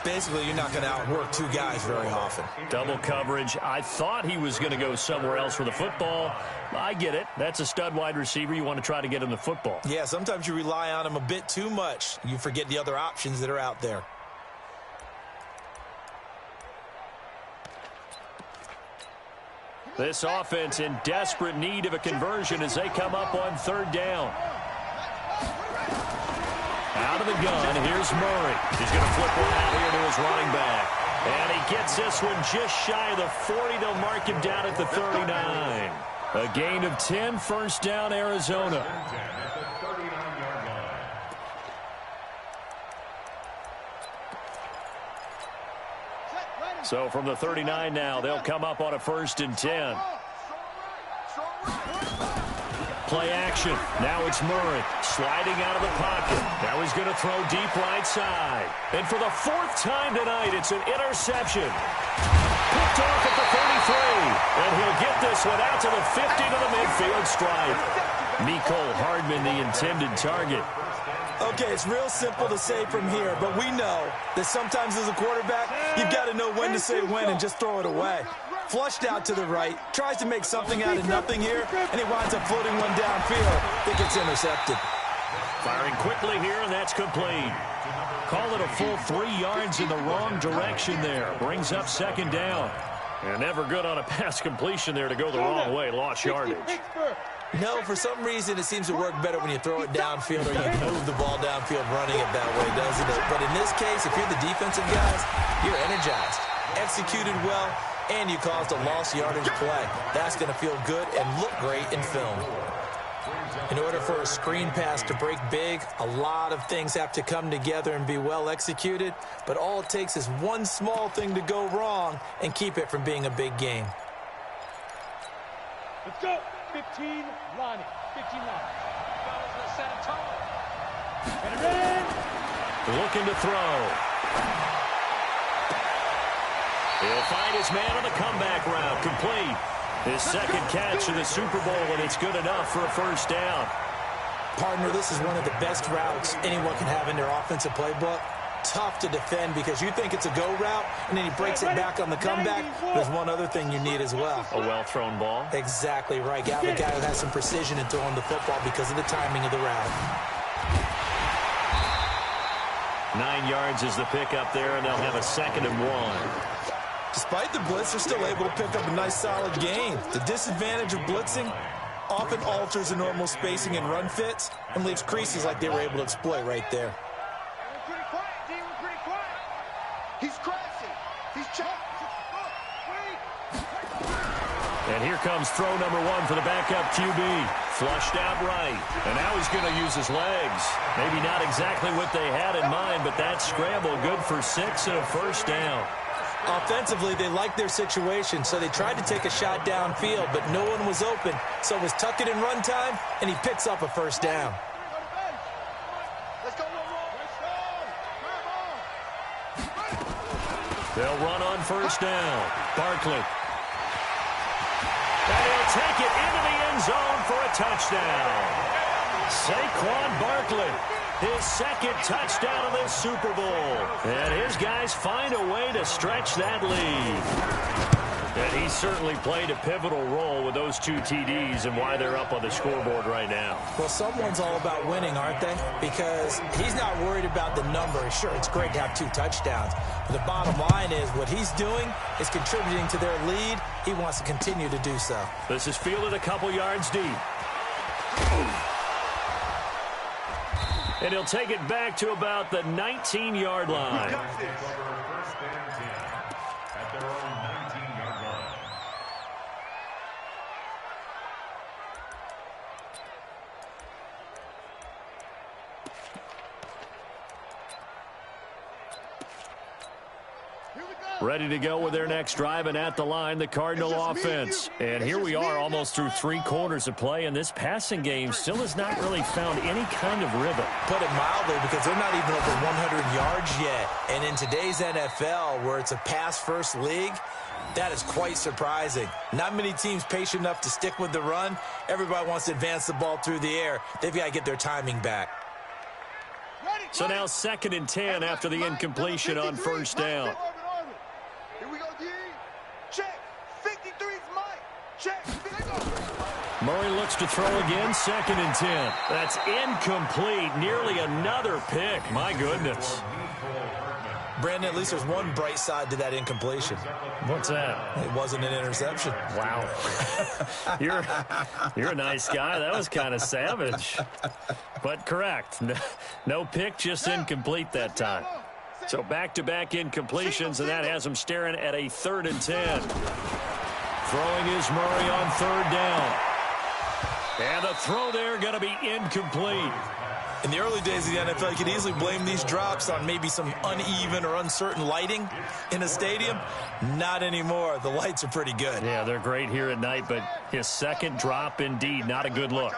Basically, you're not going to outwork 2 guys very often. Double coverage. I thought he was going to go somewhere else for the football. I get it. That's a stud wide receiver. You want to try to get him the football. Yeah, sometimes you rely on him a bit too much. You forget the other options that are out there. This offense in desperate need of a conversion as they come up on 3rd down. Out of the gun, here's Murray. He's going to flip one out here to his running back. And he gets this one just shy of the 40. They'll mark him down at the 39. A gain of 10, 1st down, Arizona. So from the 39 now, they'll come up on a 1st and 10. Play action. Now it's Murray sliding out of the pocket. Now he's going to throw deep right side. And for the 4th time tonight, it's an interception. Picked off at the 33. And he'll get this one out to the 50 to the midfield stripe. Mecole Hardman, the intended target. Okay, it's real simple to say from here, but we know that sometimes as a quarterback, you've got to know when to say when and just throw it away. Flushed out to the right, tries to make something out of nothing here, and he winds up floating one downfield that gets intercepted. Firing quickly here, and that's complete. Call it a full 3 yards in the wrong direction there. Brings up 2nd down. And never good on a pass completion there to go the wrong way. Lost yardage. No, for some reason, it seems to work better when you throw it downfield or you move the ball downfield running it that way, doesn't it? But in this case, if you're the defensive guys, you're energized, executed well, and you caused a lost yardage play. That's going to feel good and look great in film. In order for a screen pass to break big, a lot of things have to come together and be well executed, but all it takes is one small thing to go wrong and keep it from being a big game. Let's go. 15, Lonnie. 15, Lonnie. And ready. Looking to throw. He'll find his man on the comeback route. Complete. His 2nd catch of the Super Bowl, and it's good enough for a 1st down. Partner, this is one of the best routes anyone can have in their offensive playbook. Tough to defend because you think it's a go route, and then he breaks it back on the comeback. There's one other thing you need as well. A well-thrown ball. Exactly right. Got a guy who has some precision in throwing the football because of the timing of the route. 9 yards is the pickup there, and they'll have a 2nd and 1. Despite the blitz, they're still able to pick up a nice, solid gain. The disadvantage of blitzing often alters the normal spacing and run fits and leaves creases like they were able to exploit right there. We're pretty quiet, D. We're pretty quiet. He's crashing. He's chopping. And here here comes throw number 1 for the backup QB. Flushed out right. And now he's going to use his legs. Maybe not exactly what they had in mind, but that scramble good for 6 and a first down. Offensively, they liked their situation, so they tried to take a shot downfield, but no one was open. So it was tuck it in run time, and he picks up a first down. They'll run on first down. Barkley. And he'll take it into the end zone for a touchdown. Saquon Barkley, his second touchdown of this Super Bowl. And his guys find a way to stretch that lead. And he certainly played a pivotal role with those 2 TDs and why they're up on the scoreboard right now. Well, someone's all about winning, aren't they? Because he's not worried about the number. Sure, it's great to have 2 touchdowns. But the bottom line is what he's doing is contributing to their lead. He wants to continue to do so. This is fielded a couple yards deep. And he'll take it back to about the 19-yard line. Ready to go with their next drive, and at the line, the Cardinal offense. And here we are almost through 3 quarters of play, and this passing game still has not really found any kind of rhythm. Put it mildly, because they're not even over 100 yards yet. And in today's NFL, where it's a pass-first league, that is quite surprising. Not many teams patient enough to stick with the run. Everybody wants to advance the ball through the air. They've got to get their timing back. So now 2nd and 10 after the incompletion on first down. Check. 53's Mike. Check. Murray looks to throw again. 2nd and 10. That's incomplete. Nearly another pick. My goodness. Brandon, at least there's one bright side to that incompletion. What's that? It wasn't an interception. Wow. You're a nice guy. That was kind of savage. But correct. No pick, just incomplete that time. So back-to-back incompletions, and that has him staring at a 3rd and 10. Throwing is Murray on 3rd down. And the throw there going to be incomplete. In the early days of the NFL, you could easily blame these drops on maybe some uneven or uncertain lighting in a stadium. Not anymore. The lights are pretty good. Yeah, they're great here at night, but his second drop, indeed, not a good look.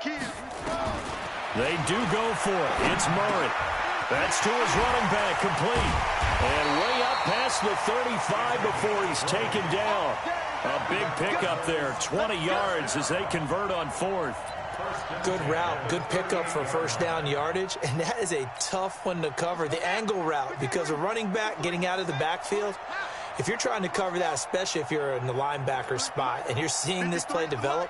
They do go for it. It's Murray. That's to his running back, complete. And way up past the 35 before he's taken down. A big pickup there, 20 yards as they convert on 4th. Good route, good pickup for first down yardage, and that is a tough one to cover. The angle route, because a running back getting out of the backfield, if you're trying to cover that, especially if you're in the linebacker spot and you're seeing this play develop,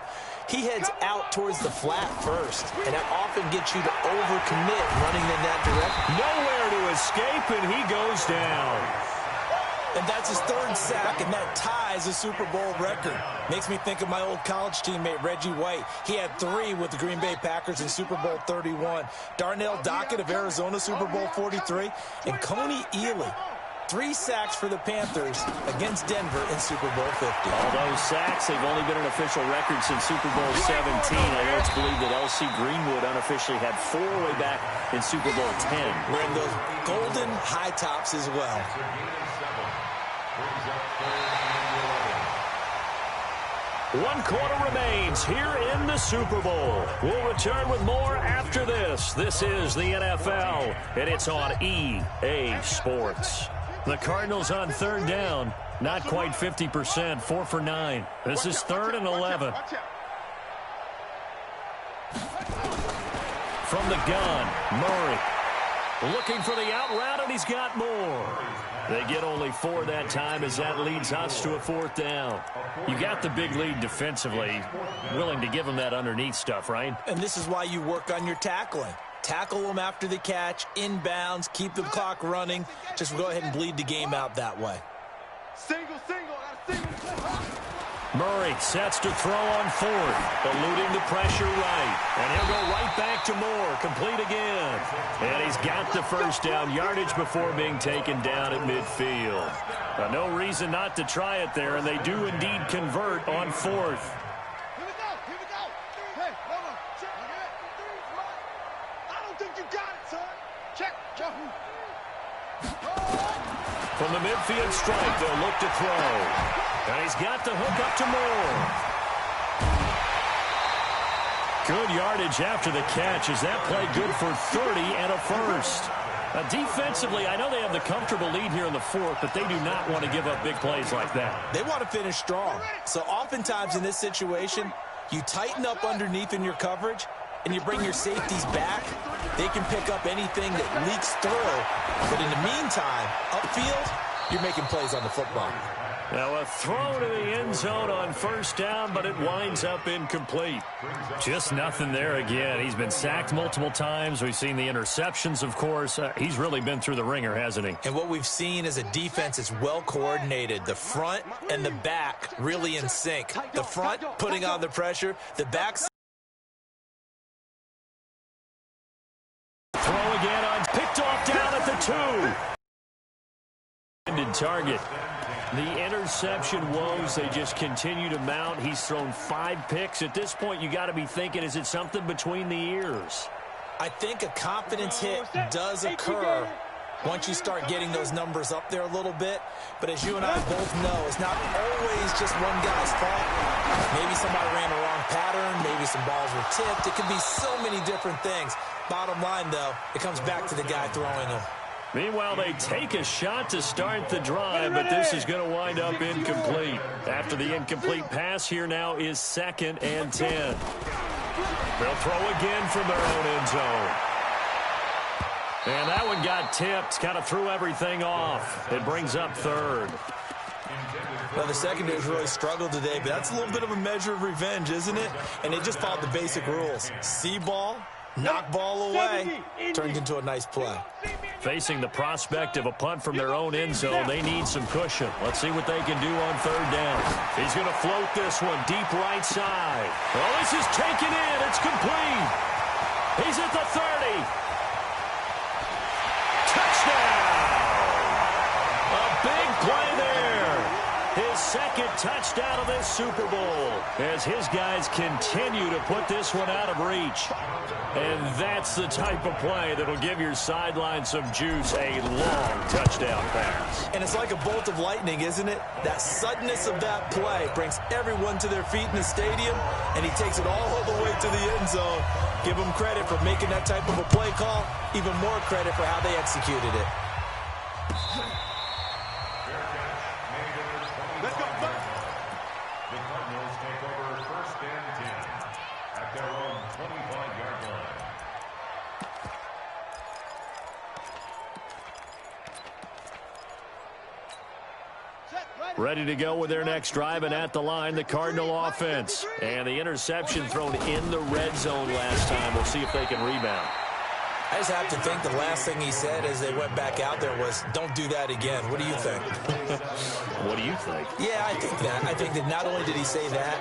he heads out towards the flat first, and that often gets you to overcommit running in that direction. Nowhere to escape, and he goes down. And that's his 3rd sack, and that ties a Super Bowl record. Makes me think of my old college teammate, Reggie White. He had 3 with the Green Bay Packers in Super Bowl 31. Darnell Dockett of Arizona, Super Bowl 43. And Coney Ealy, 3 sacks for the Panthers against Denver in Super Bowl 50. All those sacks, they've only been an official record since Super Bowl 17. I know it's believed that L.C. Greenwood unofficially had 4 way back in Super Bowl 10. Wearing those golden high tops as well. 1 quarter remains here in the Super Bowl. We'll return with more after this. This is the NFL, and it's on EA Sports. The Cardinals on 3rd down. Not quite 50%, 4 for 9. This is 3rd and 11. From the gun, Murray. Looking for the out route, and he's got more. They get only 4 that time as that leads us to a 4th down. You got the big lead defensively. Willing to give them that underneath stuff, right? And this is why you work on your tackling. Tackle them after the catch, inbounds, keep the clock running. Just go ahead and bleed the game out that way. Single. Murray sets to throw on 4th, eluding the pressure right. And he'll go right back to Moore, complete again. And he's got the first down, yardage before being taken down at midfield. No reason not to try it there, and they do indeed convert on 4th. Here we go. Here we go. Hey, hold on. Check. I don't think you got it, son. Check. From the midfield stripe, they'll look to throw. And he's got the hook up to Moore. Good yardage after the catch. Is that play good for 30 and a first? Defensively, I know they have the comfortable lead here in the 4th, but they do not want to give up big plays like that. They want to finish strong. So oftentimes in this situation, you tighten up underneath in your coverage, and you bring your safeties back. They can pick up anything that leaks through. But in the meantime, upfield, you're making plays on the football. Now a throw to the end zone on 1st down, but it winds up incomplete. Just nothing there again. He's been sacked multiple times. We've seen the interceptions, of course. He's really been through the ringer, hasn't he? And what we've seen is a defense that's well coordinated. The front and the back really in sync. The front putting on the pressure. The back. Throw again on picked off down at the 2. Ended target. The interception woes, they just continue to mount. He's thrown 5 picks. At this point, you got to be thinking, is it something between the ears? I think a confidence hit does occur once you start getting those numbers up there a little bit. But as you and I both know, it's not always just one guy's fault. Maybe somebody ran a wrong pattern. Maybe some balls were tipped. It could be so many different things. Bottom line, though, it comes back to the guy throwing them. Meanwhile, they take a shot to start the drive, but this is going to wind up incomplete. After the incomplete pass, here now is 2nd and 10. They'll throw again from their own end zone. And that one got tipped, kind of threw everything off. It brings up 3rd. Well, the secondary's really struggled today, but that's a little bit of a measure of revenge, isn't it? And they just followed the basic rules. See ball, knock ball away, turned into a nice play. Facing the prospect of a punt from their own end zone, they need some cushion. Let's see what they can do on 3rd down. He's going to float this one deep right side. Oh, this is taken in. It's complete. He's at the 30. Touchdown! A big play there. His 2nd touchdown of this Super Bowl as his guys continue to put this one out of reach. And that's the type of play that'll give your sideline some juice, a long touchdown pass. And it's like a bolt of lightning, isn't it? That suddenness of that play brings everyone to their feet in the stadium, and he takes it all the way to the end zone. Give him credit for making that type of a play call, even more credit for how they executed it. Let's go. The Cardinals take over 1st and 10 at their own 25-yard line. Ready to go with their next drive, and at the line, the Cardinal offense. And the interception thrown in the red zone last time. We'll see if they can rebound. I just have to think the last thing he said as they went back out there was, don't do that again. What do you think? What do you think? Yeah, I think that. I think that not only did he say that,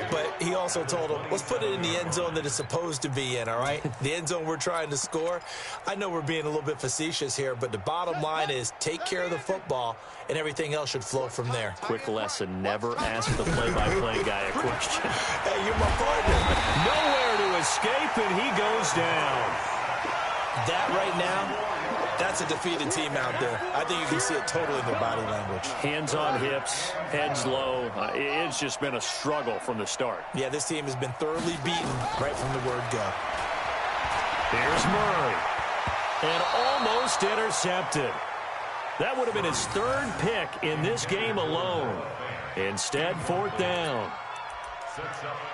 but he also told him, let's put it in the end zone that it's supposed to be in, all right? The end zone we're trying to score. I know we're being a little bit facetious here, but the bottom line is take care of the football, and everything else should flow from there. Quick lesson, never ask the play-by-play guy a question. Hey, you're my partner. Nowhere to escape, and he goes down. That right now, that's a defeated team out there. I think you can see it totally in their body language. Hands on hips, heads low. It's just been a struggle from the start. Yeah, this team has been thoroughly beaten right from the word go. Here's Murray. And almost intercepted. That would have been his 3rd pick in this game alone. Instead, 4th down.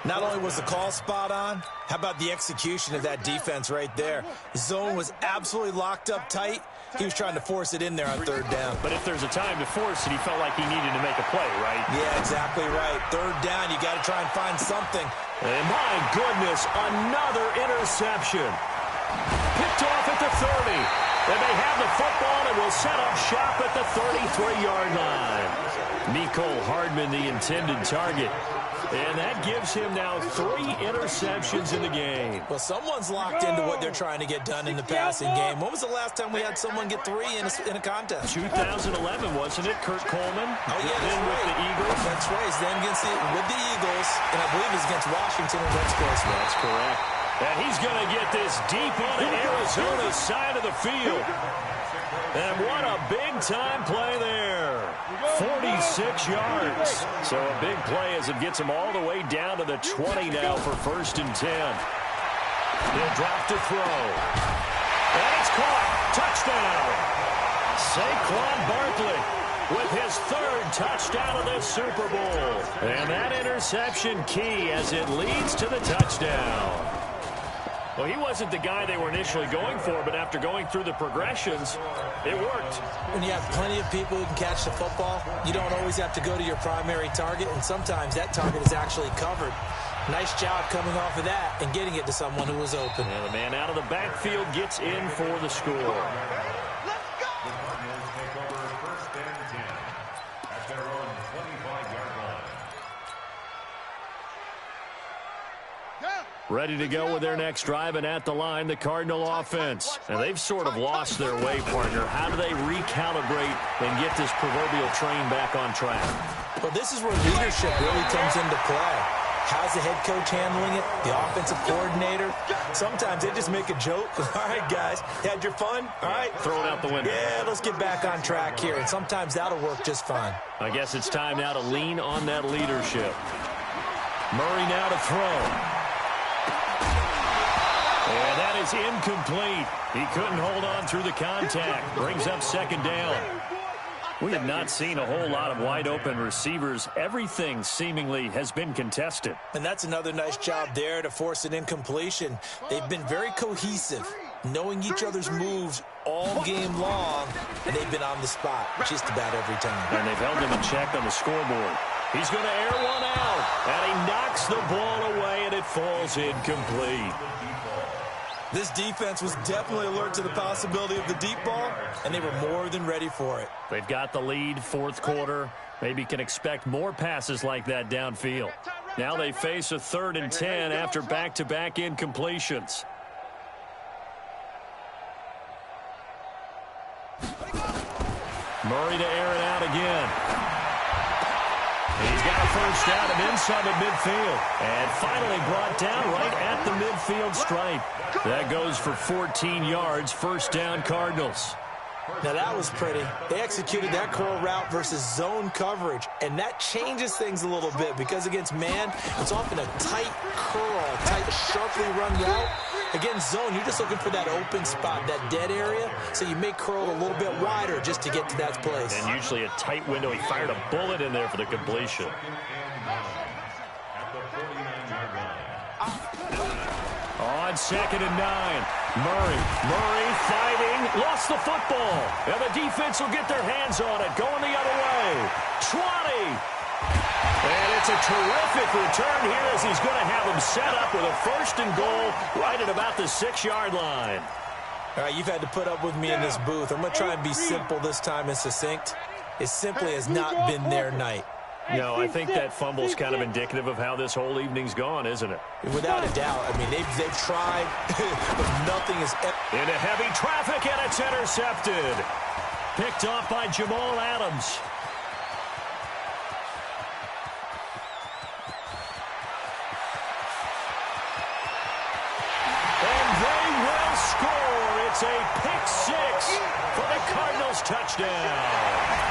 Not only was the call spot on, how about the execution of that defense right there? The zone was absolutely locked up tight. He was trying to force it in there on 3rd down. But if there's a time to force it, he felt like he needed to make a play, right? Yeah, exactly right. 3rd down, you got to try and find something. And my goodness, another interception. Picked off at the 30. And they have the football and will set up shop at the 33-yard line. Mecole Hardman, the intended target. And that gives him now 3 interceptions in the game. Well, someone's locked into what they're trying to get done in the passing game. When was the last time we had someone get 3 in a contest? 2011, wasn't it? Kurt Coleman. Oh, yeah, then with the Eagles. That's right. It's then with the Eagles, and I believe it's against Washington or Redskins. That's correct. And he's going to get this deep onto Arizona's side of the field. And what a big-time play there. 46 yards. So a big play as it gets him all the way down to the 20 now for 1st and 10. He'll drop to throw. And it's caught. Touchdown. Saquon Barkley with his 3rd touchdown of this Super Bowl. And that interception key as it leads to the touchdown. Well, he wasn't the guy they were initially going for, but after going through the progressions, it worked. When you have plenty of people who can catch the football, you don't always have to go to your primary target, and sometimes that target is actually covered. Nice job coming off of that and getting it to someone who was open. And the man out of the backfield gets in for the score. Ready to go with their next drive, and at the line, the Cardinal offense. And they've sort of lost their way, partner. How do they recalibrate and get this proverbial train back on track? Well, this is where leadership really comes into play. How's the head coach handling it? The offensive coordinator? Sometimes they just make a joke. All right, guys, you had your fun? All right. Throw it out the window. Yeah, let's get back on track here. And sometimes that'll work just fine. I guess it's time now to lean on that leadership. Murray now to throw. And that is incomplete. He couldn't hold on through the contact. Brings up 2nd down. We have not seen a whole lot of wide-open receivers. Everything seemingly has been contested. And that's another nice job there to force an incompletion. They've been very cohesive, knowing each other's moves all game long, and they've been on the spot just about every time. And they've held him in check on the scoreboard. He's going to air one out, and he knocks the ball away, and it falls incomplete. This defense was definitely alert to the possibility of the deep ball, and they were more than ready for it. They've got the lead, 4th quarter. Maybe can expect more passes like that downfield. Now they face a 3rd and 10 after back-to-back incompletions. Murray to air it out again. He's got a 1st down and then some at midfield. And finally brought down right at the midfield stripe. That goes for 14 yards, 1st down Cardinals. Now that was pretty. They executed that curl route versus zone coverage, and that changes things a little bit because against man, it's often a tight curl, tight, sharply run route. Against zone, you're just looking for that open spot, that dead area, so you may curl a little bit wider just to get to that place. And usually a tight window. He fired a bullet in there for the completion. On 2nd and 9, Murray fighting, lost the football, and the defense will get their hands on it, going the other way. 20. And it's a terrific return here as he's going to have him set up with a 1st and goal right at about the 6-yard line. All right, you've had to put up with me in this booth. I'm going to try and be simple this time and succinct. It simply has not been their night. No, I think that fumble's kind of indicative of how this whole evening's gone, isn't it? Without a doubt. I mean, they've tried, but nothing is... Into heavy traffic, and it's intercepted. Picked off by Jamal Adams. And they will score. It's a pick 6 for the Cardinals touchdown.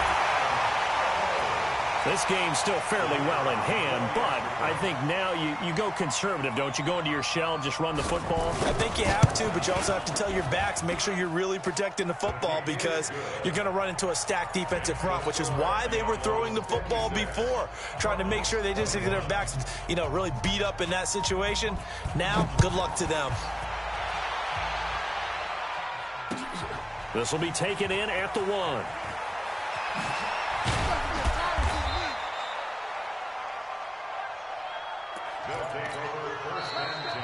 This game's still fairly well in hand, but I think now you go conservative, don't you? Go into your shell, just run the football? I think you have to, but you also have to tell your backs, make sure you're really protecting the football because you're going to run into a stacked defensive front, which is why they were throwing the football before, trying to make sure they just get their backs, really beat up in that situation. Now, good luck to them. This will be taken in at the 1.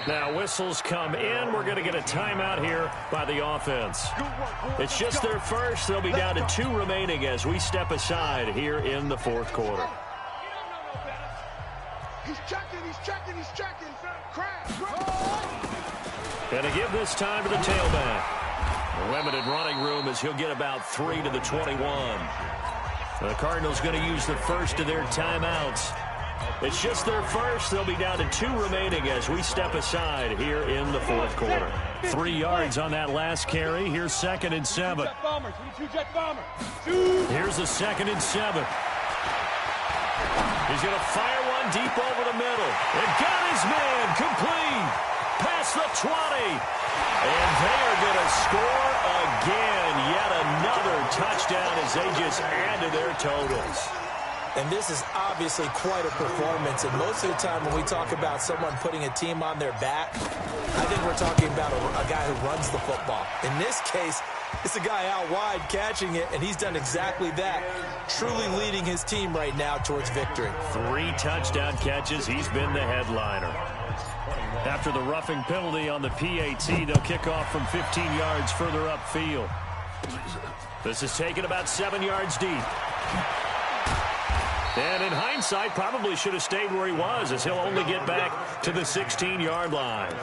Now whistles come in. We're going to get a timeout here by the offense. It's just their first. They'll be down to 2 remaining as we step aside here in the 4th quarter. He's checking. Crash. And to give this time to the tailback. Limited running room as he'll get about 3 to the 21. The Cardinals going to use the first of their timeouts. It's just their first. They'll be down to 2 remaining as we step aside here in the fourth quarter. 3 yards on that last carry. Here's 2nd and 7. Here's the 2nd and 7. He's going to fire one deep over the middle. And got his man complete. Past the 20. And they are going to score again. Yet another touchdown as they just add to their totals. And this is obviously quite a performance. And most of the time when we talk about someone putting a team on their back, I think we're talking about a guy who runs the football. In this case, it's a guy out wide catching it, and he's done exactly that, truly leading his team right now towards victory. 3 touchdown catches. He's been the headliner. After the roughing penalty on the PAT, they'll kick off from 15 yards further upfield. This is taken about 7 yards deep. And in hindsight, probably should have stayed where he was, as he'll only get back to the 16-yard line.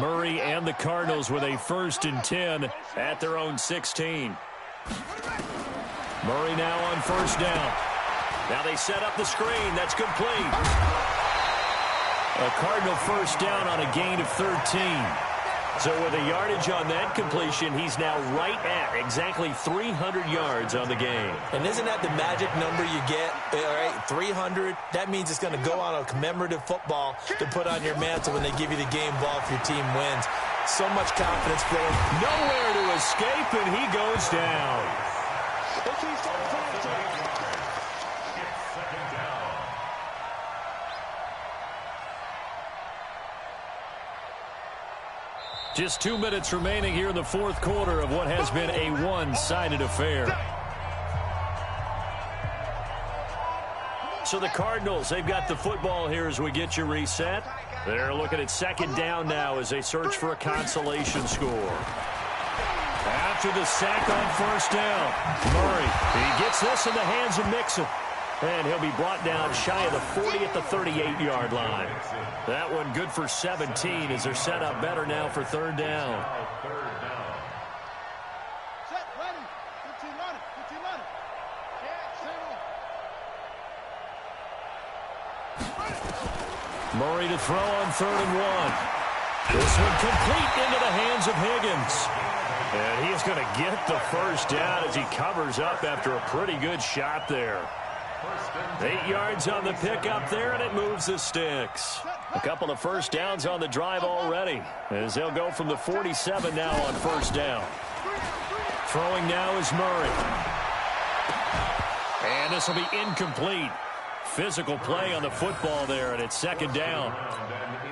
Murray and the Cardinals with a 1st and 10 at their own 16. Murray now on 1st down. Now they set up the screen. That's complete. A Cardinal 1st down on a gain of 13. So with a yardage on that completion, he's now right at exactly 300 yards on the game. And isn't that the magic number you get? All right, 300. That means it's going to go on a commemorative football to put on your mantle when they give you the game ball if your team wins. So much confidence for him. Nowhere to escape, and he goes down. Just 2 minutes remaining here in the fourth quarter of what has been a one-sided affair. So the Cardinals, they've got the football here as we get you reset. They're looking at 2nd down now as they search for a consolation score. After the sack on 1st down, Murray, he gets this in the hands of Mixon. And he'll be brought down shy of the 40 at the 38-yard line. That one good for 17 as they're set up better now for 3rd down. Set, ready. 15 running. Murray to throw on 3rd and 1. This one complete into the hands of Higgins. And he is going to get the 1st down as he covers up after a pretty good shot there. 8 yards on the pickup there, and it moves the sticks. A couple of 1st downs on the drive already, as they'll go from the 47 now on 1st down. Throwing now is Murray. And this will be incomplete. Physical play on the football there, and it's 2nd down.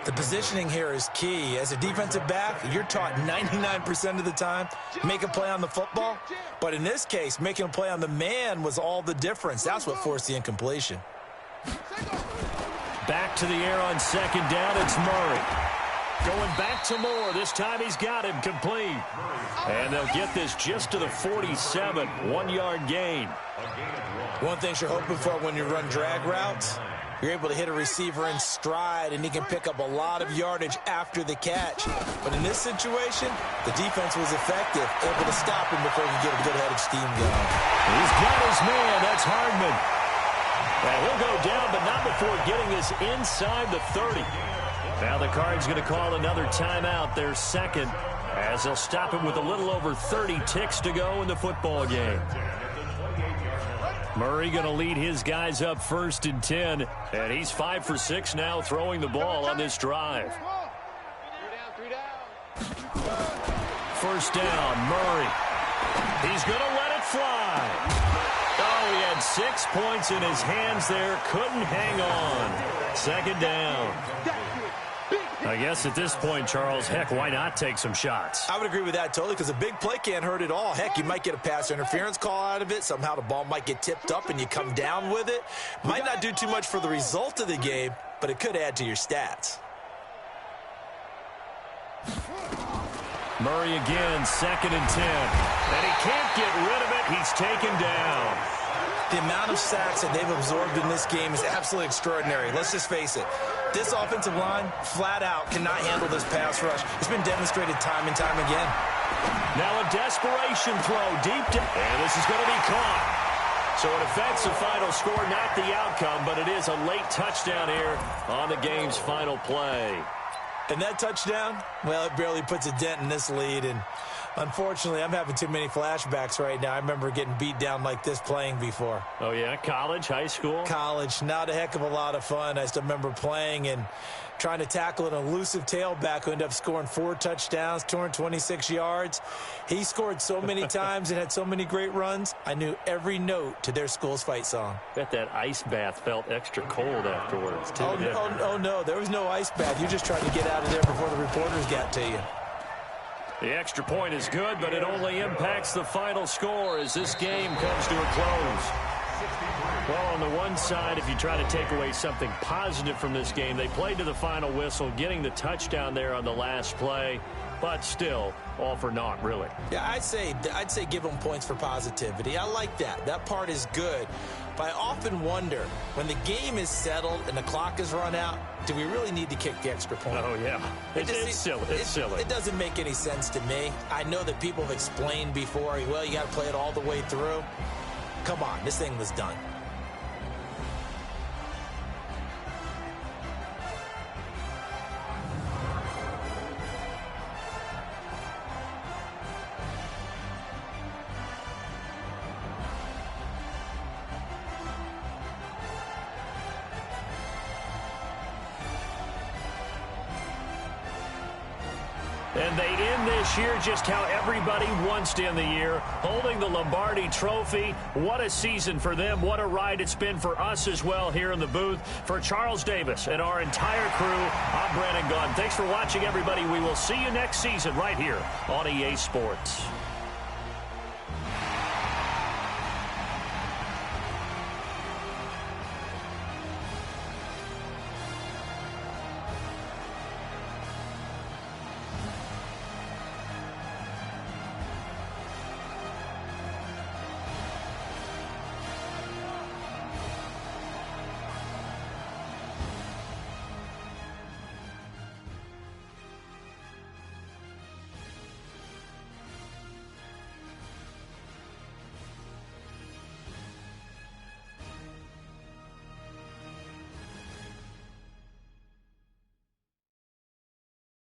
The positioning here is key. As a defensive back, you're taught 99% of the time, make a play on the football. But in this case, making a play on the man was all the difference. That's what forced the incompletion. Back to the air on 2nd down, it's Murray. Going back to Moore. This time he's got him complete. And they'll get this just to the 47, 1-yard gain. One thing you're hoping for when you run drag routes, you're able to hit a receiver in stride, and he can pick up a lot of yardage after the catch. But in this situation, the defense was effective, able to stop him before he could get a good head of steam going. He's got his man. That's Hardman. And he'll go down, but not before getting this inside the 30. Now the Cards going to call another timeout, their 2nd, as they'll stop him with a little over 30 ticks to go in the football game. Murray going to lead his guys up 1st and 10, and he's 5 for 6 now throwing the ball on this drive. 1st down, Murray. He's going to let it fly. Oh, he had 6 points in his hands there, couldn't hang on. 2nd down. I guess at this point, Charles, heck, why not take some shots? I would agree with that totally, because a big play can't hurt at all. Heck, you might get a pass interference call out of it. Somehow the ball might get tipped up and you come down with it. Might not do too much for the result of the game, but it could add to your stats. Murray again, 2nd and 10. And he can't get rid of it. He's taken down. The amount of sacks that they've absorbed in this game is absolutely extraordinary. Let's just face it. This offensive line, flat out, cannot handle this pass rush. It's been demonstrated time and time again. Now a desperation throw deep to, and this is going to be caught. So it affects the final score, not the outcome, but it is a late touchdown here on the game's final play. And that touchdown, well, it barely puts a dent in this lead. And unfortunately, I'm having too many flashbacks right now. I remember getting beat down like this playing before. Oh, yeah? College, high school? College. Not a heck of a lot of fun. I still remember playing and trying to tackle an elusive tailback who ended up scoring 4 touchdowns, 226 yards. He scored so many times and had so many great runs, I knew every note to their school's fight song. Bet that ice bath felt extra cold afterwards, too. Oh, no. There was no ice bath. You just tried to get out of there before the reporters got to you. The extra point is good, but it only impacts the final score as this game comes to a close. Well, on the one side, if you try to take away something positive from this game, they played to the final whistle, getting the touchdown there on the last play, but still, all for naught, really. Yeah, I'd say give them points for positivity. I like that. That part is good. But I often wonder, when the game is settled and the clock is run out, do we really need to kick the extra point? Oh, yeah. It's silly. It's silly. It doesn't make any sense to me. I know that people have explained before, well, you got to play it all the way through. Come on, this thing was done. And they end this year just how everybody wants to end the year, holding the Lombardi Trophy. What a season for them. What a ride it's been for us as well here in the booth. For Charles Davis and our entire crew, I'm Brandon Gunn. Thanks for watching, everybody. We will see you next season right here on EA Sports.